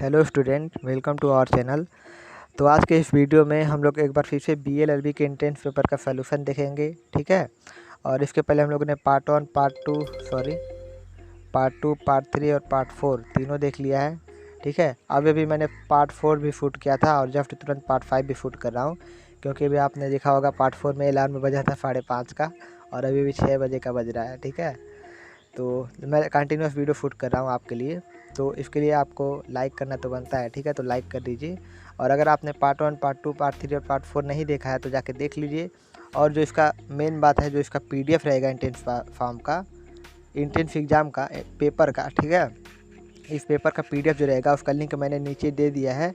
Hello student, welcome to our channel. तो आज के इस वीडियो में हम लोग एक बार फिर से BLLB के एंट्रेंस पेपर का सॉल्यूशन देखेंगे, ठीक है। और इसके पहले हम लोगों ने पार्ट 1, पार्ट 2, पार्ट 3 और पार्ट 4 तीनों देख लिया है, ठीक है। अभी मैंने पार्ट 4 भी शूट किया था और जस्ट तुरंत पार्ट 5 भी शूट कर रहा हूँ, क्योंकि अभी आपने देखा होगा पार्ट 4 में अलार्म बजा था 5:30 का और अभी भी 6 बजे का बज रहा है, ठीक है। तो मैं कंटिन्यूस वीडियो शूट कर रहा हूँ आपके लिए, तो इसके लिए आपको लाइक करना तो बनता है, ठीक है। तो लाइक कर दीजिए। और अगर आपने पार्ट 1, पार्ट 2, पार्ट 3 और पार्ट 4 नहीं देखा है तो जाके देख लीजिए। और जो इसका मेन बात है, जो इसका PDF रहेगा एंट्रेंस फॉर्म का, एंट्रेंस एग्ज़ाम का पेपर का, ठीक है। इस पेपर का PDF जो रहेगा उसका लिंक मैंने नीचे दे दिया है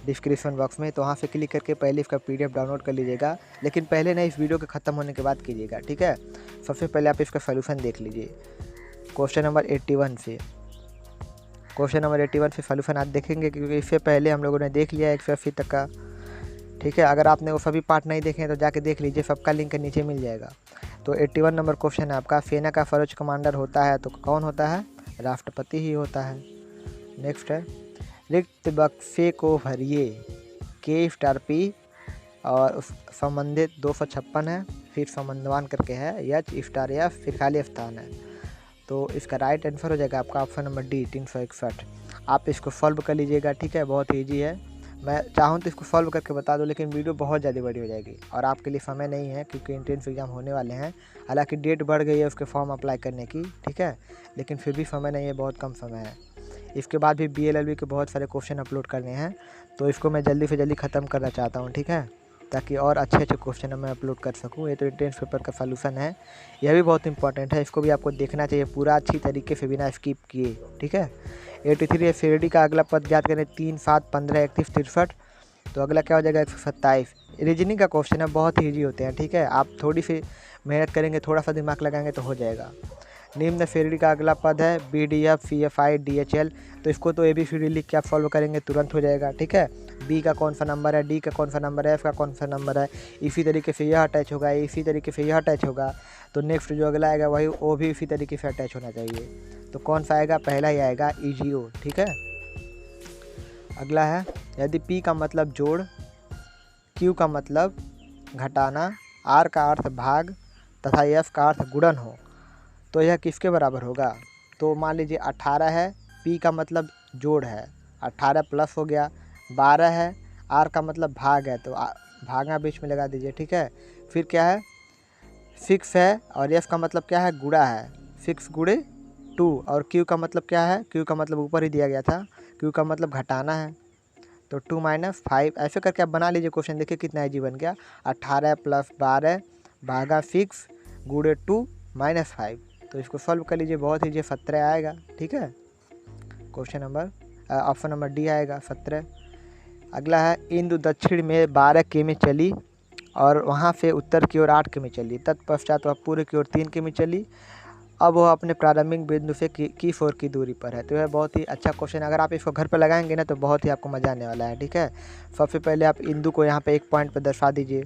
डिस्क्रिप्शन बॉक्स में, तो वहाँ से क्लिक करके पहले इसका PDF डाउनलोड कर लीजिएगा। लेकिन पहले ना, इस वीडियो के ख़त्म होने के बाद कीजिएगा, ठीक है। सबसे पहले आप इसका सोल्यूशन देख लीजिए। क्वेश्चन नंबर 81 से सोल्यूशन आप देखेंगे, क्योंकि इससे पहले हम लोगों ने देख लिया है 180 तक का, ठीक है। अगर आपने वो सभी पार्ट नहीं देखे हैं तो जाके देख लीजिए, सबका लिंक नीचे मिल जाएगा। तो 81 नंबर क्वेश्चन है आपका, सेना का फौज कमांडर होता है तो कौन होता है? राष्ट्रपति ही होता है। नेक्स्ट है, रिक्त बक्से को भरिए, के स्टार पी और उस संबंधित 256 है, फिर संबंधवान करके है, एच स्टार एफ, फिर खाली स्थान है। तो इसका राइट आंसर हो जाएगा आपका ऑप्शन नंबर डी, 361। आप इसको सॉल्व कर लीजिएगा, ठीक है। बहुत ईजी है। मैं चाहूँ तो इसको सॉल्व करके बता दूँ, लेकिन वीडियो बहुत ज़्यादा बड़ी हो जाएगी और आपके लिए समय नहीं है, क्योंकि एंट्रेंस एग्जाम होने वाले हैं। हालांकि डेट बढ़ गई है उसके फॉर्म अप्लाई करने की, ठीक है, लेकिन फिर भी समय नहीं है, बहुत कम समय है। इसके बाद भी BLLB के बहुत सारे क्वेश्चन अपलोड करने हैं, तो इसको मैं जल्दी से जल्दी ख़त्म करना चाहता हूँ, ठीक है, ताकि और अच्छे क्वेश्चन मैं अपलोड कर सकूँ। ये तो एंट्रेंस पेपर का सॉल्यूशन है, यह भी बहुत इंपॉर्टेंट है, इसको भी आपको देखना चाहिए पूरा अच्छी तरीके से बिना स्किप किए, ठीक है। 83 फेरडी का अगला पद ज्ञात करें, 3, 7, 15, 31, 63। तो अगला क्या हो जाएगा? 127। रीजनिंग का क्वेश्चन है, बहुत ही ईजी होते हैं, ठीक है। आप थोड़ी सी मेहनत करेंगे, थोड़ा सा दिमाग लगाएंगे तो हो जाएगा। निम्न फेरडी का अगला पद है BDF, CFI, DHL। तो इसको तो ABCD लिख के आप सॉल्व करेंगे, तुरंत हो जाएगा, ठीक है। B का कौन सा नंबर है, D का कौन सा नंबर है, F का कौन सा नंबर है, इसी तरीके से यह अटैच होगा, इसी तरीके से यह अटैच होगा। तो नेक्स्ट जो अगला आएगा वही वो भी इसी तरीके से अटैच होना चाहिए। तो कौन सा आएगा? पहला ही आएगा, EGO, ठीक है। अगला है, यदि P का मतलब जोड़, Q का मतलब घटाना, R का अर्थ भाग तथा F का अर्थ गुणन हो, तो यह किसके बराबर होगा? तो मान लीजिए 18 है, P का मतलब जोड़ है, 18 प्लस हो गया, 12 है, R का मतलब भाग है, तो भागा बीच में लगा दीजिए, ठीक है। फिर क्या है? 6 है और F का मतलब क्या है? गुणा है, 6 गुणे 2। और Q का मतलब क्या है? Q का मतलब ऊपर ही दिया गया था, Q का मतलब घटाना है, तो 2 - 5। ऐसे करके आप बना लीजिए क्वेश्चन, देखिए कितना ईजी बन गया। 18 + 12 भागा 6 गुणे 2 - 5। तो इसको सॉल्व कर लीजिए, बहुत ईजी, 17 आएगा, ठीक है। Question number option number D आएगा, 17। अगला है, इंदु दक्षिण में 12 किमी चली और वहाँ से उत्तर की ओर 8 किमी चली, तत्पश्चात वह पूर्व की ओर 3 किमी चली। अब वह अपने प्रारंभिक बिंदु से की 4 की दूरी पर है। तो यह बहुत ही अच्छा क्वेश्चन, अगर आप इसको घर पर लगाएंगे ना तो बहुत ही आपको मज़ा आने वाला है, ठीक है। सबसे पहले आप इंदु को यहाँ पे एक पॉइंट पर दर्शा दीजिए,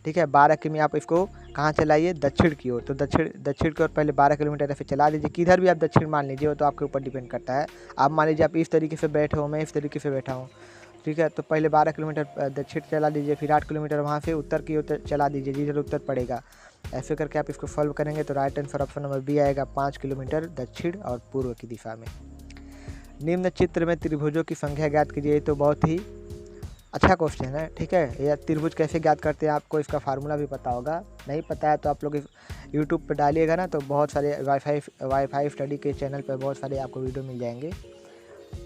ठीक है। 12 किमी आप इसको कहाँ चलाइए? दक्षिण की ओर। तो दक्षिण की ओर पहले 12 किलोमीटर ऐसे चला दीजिए, किधर भी आप दक्षिण मान लीजिए, वो तो आपके ऊपर डिपेंड करता है। आप मान लीजिए आप इस तरीके से बैठे हो, मैं इस तरीके से बैठा हूँ, ठीक है। तो पहले 12 किलोमीटर दक्षिण चला दीजिए, फिर 8 किलोमीटर वहाँ से उत्तर की ओर चला दीजिए, जिधर उत्तर पड़ेगा। ऐसे करके आप इसको सॉल्व करेंगे तो right answer option number B आएगा, 5 किलोमीटर दक्षिण और पूर्व की दिशा में। निम्न चित्र में त्रिभुजों की संख्या ज्ञात कीजिए। तो बहुत ही अच्छा क्वेश्चन है, ठीक है। यह त्रिभुज कैसे ज्ञात करते हैं, आपको इसका फार्मूला भी पता होगा, नहीं पता है तो आप लोग यूट्यूब पर डालिएगा ना, तो बहुत सारे वाईफाई स्टडी के चैनल पर बहुत सारे आपको वीडियो मिल जाएंगे,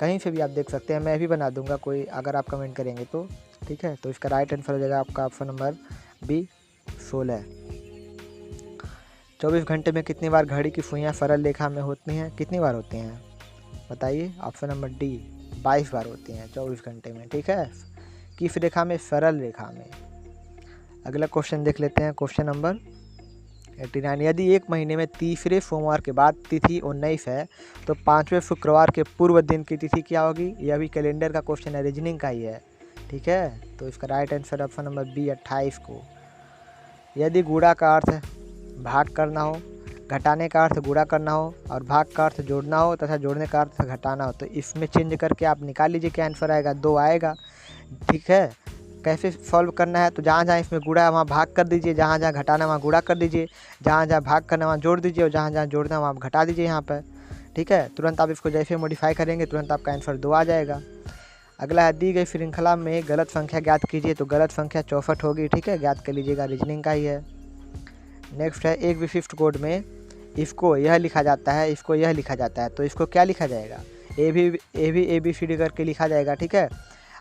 कहीं से भी आप देख सकते हैं। मैं भी बना दूंगा कोई, अगर आप कमेंट करेंगे तो, ठीक है। तो इसका राइट आंसर हो जाएगा आपका ऑप्शन नंबर बी, 16। 24 घंटे में कितनी बार घड़ी की सुइयाँ सरल रेखा में होती हैं? कितनी बार होती हैं बताइए? ऑप्शन नंबर डी, 22 बार होती हैं 24 घंटे में, ठीक है। किस रेखा में? सरल रेखा में। अगला क्वेश्चन देख लेते हैं, क्वेश्चन नंबर 89। यदि एक महीने में तीसरे सोमवार के बाद तिथि 19 है तो 5वें शुक्रवार के पूर्व दिन की तिथि क्या होगी? यह भी कैलेंडर का क्वेश्चन है, रीजनिंग का ही है, ठीक है। तो इसका right answer option number B, 28 को। यदि गुणा का अर्थ भाग करना हो, घटाने का अर्थ गुणा करना हो और भाग का अर्थ जोड़ना हो तथा जोड़ने का अर्थ घटाना हो, तो इसमें चेंज करके आप निकाल लीजिए क्या आंसर आएगा, 2 आएगा। ठीक है, कैसे सॉल्व करना है, तो जहाँ जहाँ इसमें गुणा है वहाँ भाग कर दीजिए, जहाँ जहाँ घटाना है वहाँ गुणा कर दीजिए, जहाँ जहाँ भाग करना है वहाँ जोड़ दीजिए और जहाँ जहाँ जोड़ना है वहाँ घटा दीजिए यहाँ पर। ठीक है, तुरंत आप इसको जैसे मॉडिफाई करेंगे तुरंत आपका आंसर 2 आ जाएगा। अगला है, दी गई श्रृंखला में गलत संख्या ज्ञात कीजिए, तो गलत संख्या 64 होगी। ठीक है, ज्ञात कर लीजिएगा, रीजनिंग का ही है। नेक्स्ट है, एक विशिष्ट कोड में इसको यह लिखा जाता है, इसको यह लिखा जाता है, तो इसको क्या लिखा जाएगा, ए बी सी डी करके लिखा जाएगा। ठीक है,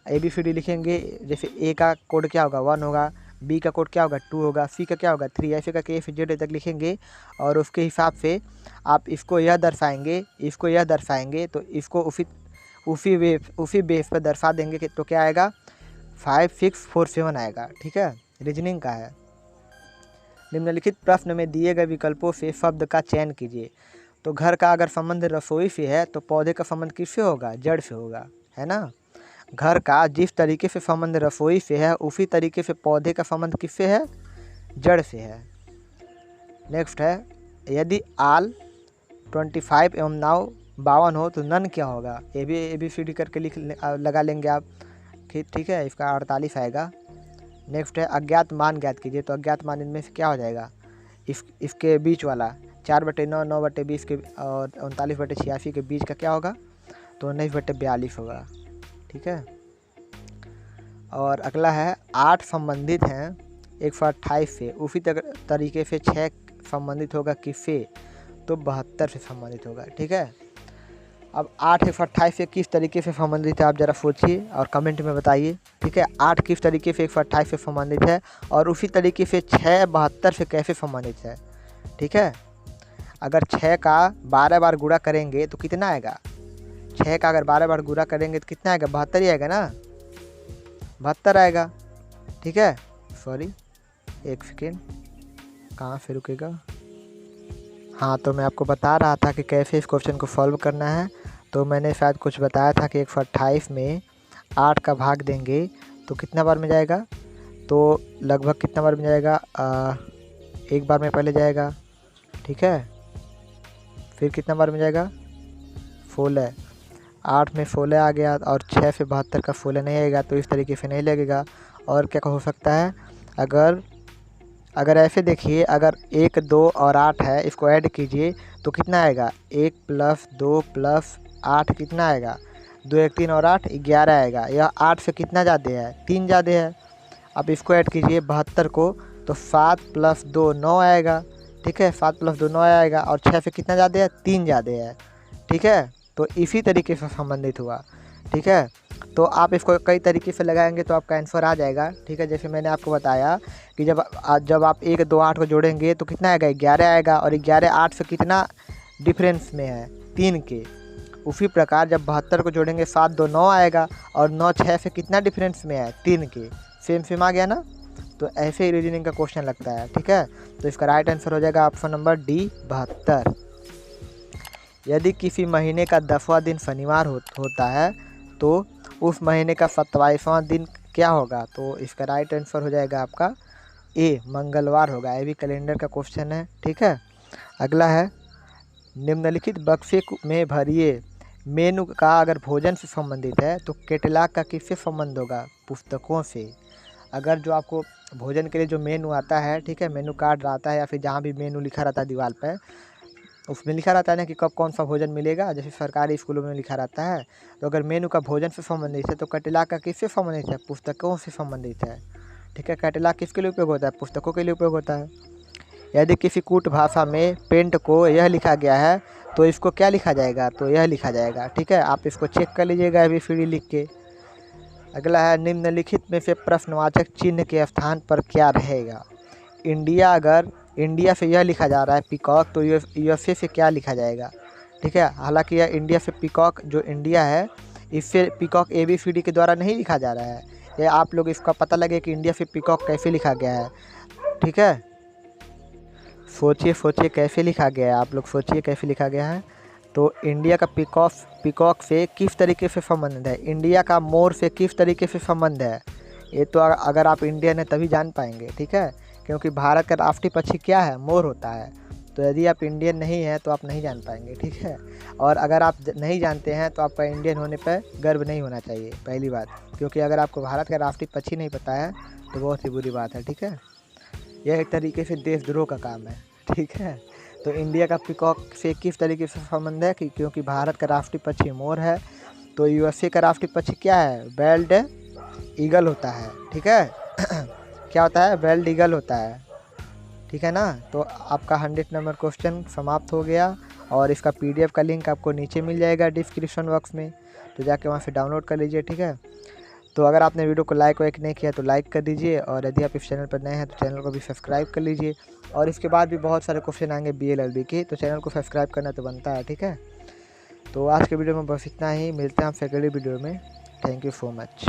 ए बी सी डी लिखेंगे, जैसे ए का कोड क्या होगा 1 होगा, बी का कोड क्या होगा 2 होगा, सी का क्या होगा 3, ऐसे करके F Z तक लिखेंगे और उसके हिसाब से आप इसको यह दर्शाएंगे, इसको यह दर्शाएंगे, तो इसको उसी बेस पर दर्शा देंगे कि तो क्या आएगा 5647 आएगा। ठीक है, रीजनिंग का है। निम्नलिखित प्रश्न में दिए गए विकल्पों से शब्द का चयन कीजिए, तो घर का अगर संबंध रसोई से है तो पौधे का संबंध किससे होगा, जड़ से होगा, है ना। घर का जिस तरीके से संबंध रसोई से है उसी तरीके से पौधे का संबंध किससे है, जड़ से है। नेक्स्ट है, यदि आल 25 एवं नाव 52 हो तो नन क्या होगा, ए बी सी डी करके लगा लेंगे आप। ठीक है, इसका 48 आएगा। नेक्स्ट है, अज्ञात मान ज्ञात कीजिए, तो अज्ञात मान इनमें से क्या हो जाएगा, इसके बीच वाला 4/9, 9/20 के और 39/86 के बीच का क्या होगा, तो 19/42 होगा। ठीक है, और अगला है, 8 संबंधित हैं 128 से, उसी तरीके से 6 संबंधित होगा किससे, तो 72 से संबंधित होगा। ठीक है, अब 8 128 से किस तरीके से संबंधित है आप ज़रा सोचिए और कमेंट में बताइए। ठीक है, 8 किस तरीके से 128 से संबंधित है और उसी तरीके से 6 72 से कैसे संबंधित है। ठीक है, अगर 6 का 12 बार गुणा करेंगे तो कितना आएगा, 6 का अगर 12 बार गुणा करेंगे तो कितना आएगा, 72 ही आएगा ना, 72 आएगा। ठीक है, सॉरी एक सेकेंड, कहाँ से रुकेगा, हाँ, तो मैं आपको बता रहा था कि कैसे इस क्वेश्चन को सॉल्व करना है। तो मैंने शायद कुछ बताया था कि 128 में 8 का भाग देंगे तो कितना बार में जाएगा, तो लगभग कितना बार में जाएगा, 1 बार में पहले जाएगा। ठीक है, फिर कितना बार में जाएगा, 16, 8 में 16 आ गया और 6 से 72 का 16 नहीं आएगा, तो इस तरीके से नहीं लगेगा। और क्या हो सकता है, अगर ऐसे देखिए, अगर 1 2 और 8 है, इसको ऐड कीजिए तो कितना आएगा, 1 + 2 + 8 कितना आएगा, 2 1 3 और 8 11 आएगा। यह 8 से कितना ज़्यादा है, 3 ज़्यादा है। अब इसको ऐड कीजिए 72 को, तो 7 + 2 9 आएगा। ठीक है, 7 + 2 9 आएगा और 6 से कितना ज़्यादा है, 3 ज़्यादा है। ठीक है, तो इसी तरीके से संबंधित हुआ। ठीक है, तो आप इसको कई तरीके से लगाएंगे तो आपका आंसर आ जाएगा। ठीक है, जैसे मैंने आपको बताया कि जब आप 1 2 8 को जोड़ेंगे तो कितना आएगा, 11 आएगा, और 11 8 से कितना डिफरेंस में है, 3 के। उसी प्रकार जब 72 को जोड़ेंगे 7 2 9 आएगा और 9 6 से कितना डिफरेंस में है, 3 के। सेम आ गया ना, तो ऐसे ही रीजनिंग का क्वेश्चन लगता है। ठीक है, तो इसका राइट आंसर हो जाएगा ऑप्शन नंबर डी 72। यदि किसी महीने का 10वां दिन शनिवार होता है तो उस महीने का 27वां दिन क्या होगा, तो इसका राइट आंसर हो जाएगा आपका ए, मंगलवार होगा। ये भी कैलेंडर का क्वेश्चन है। ठीक है, अगला है, निम्नलिखित बक्से में भरिए मेनू का अगर भोजन से संबंधित है तो कैटलॉग का किससे संबंध होगा, पुस्तकों से। अगर जो आपको भोजन के लिए जो मेनू आता है, ठीक है, मेनू कार्ड आता है या फिर जहाँ भी मेनू लिखा रहता है दीवार पर, उसमें लिखा रहता है ना कि कब कौन सा भोजन मिलेगा, जैसे सरकारी स्कूलों में लिखा रहता है। तो अगर मेनू का भोजन से संबंधित है तो कैटलॉग का किससे संबंधित है, पुस्तकों से संबंधित है। ठीक है, कैटलॉग किसके लिए उपयोग होता है, पुस्तकों के लिए उपयोग होता है। यदि किसी कूट भाषा में पेंट को यह लिखा गया है तो इसको क्या लिखा जाएगा, तो यह लिखा जाएगा। ठीक है, आप इसको चेक कर लीजिएगा अभी फ्री लिख के। अगला है, निम्नलिखित में से प्रश्नवाचक चिन्ह के स्थान पर क्या रहेगा। इंडिया, अगर इंडिया से यह लिखा जा रहा है पीकॉक, तो यूएसए से क्या लिखा जाएगा। ठीक है, हालांकि यह इंडिया से पीकॉक जो इंडिया है, इससे पीकॉक ABCD के द्वारा नहीं लिखा जा रहा है। ये आप लोग इसका पता लगे कि इंडिया से पीकॉक कैसे लिखा गया है। ठीक है, सोचिए कैसे लिखा गया है, आप लोग सोचिए कैसे लिखा गया है। तो इंडिया का पीकॉक से किस तरीके से संबंध है, इंडिया का मोर से किस तरीके से संबंध है, ये तो अगर आप इंडियन है तभी जान पाएंगे। ठीक है, क्योंकि भारत का राष्ट्रीय पक्षी क्या है, मोर होता है। तो यदि आप इंडियन नहीं हैं तो आप नहीं जान पाएंगे, ठीक है। और अगर आप नहीं जानते हैं तो आपका इंडियन होने पर गर्व नहीं होना चाहिए, पहली बात, क्योंकि अगर आपको भारत का राष्ट्रीय पक्षी नहीं पता है तो बहुत ही बुरी बात है, ठीक है। यह एक तरीके से देशद्रोह का काम है, ठीक है। तो इंडिया का पीकॉक से किस तरीके से संबंध है कि क्योंकि भारत का राष्ट्रीय पक्षी मोर है, तो यूएसए का राष्ट्रीय पक्षी क्या है, बेल्ड ईगल होता है, ठीक है। क्या होता है, बेल्ड ईगल होता है, ठीक है ना। तो आपका 100 नंबर क्वेश्चन समाप्त हो गया और इसका पीडीएफ का लिंक आपको नीचे मिल जाएगा डिस्क्रिप्शन बॉक्स में, तो जाके वहाँ से डाउनलोड कर लीजिए, ठीक है। तो अगर आपने वीडियो को लाइक वाइक नहीं किया तो लाइक कर दीजिए, और यदि आप इस चैनल पर नए हैं तो चैनल को भी सब्सक्राइब कर लीजिए। और इसके बाद भी बहुत सारे क्वेश्चन आएंगे BLLB के, तो चैनल को सब्सक्राइब करना तो बनता है, ठीक है। तो आज के वीडियो में बस इतना ही, मिलते हैं आपसे अगली वीडियो में। Thank you so much.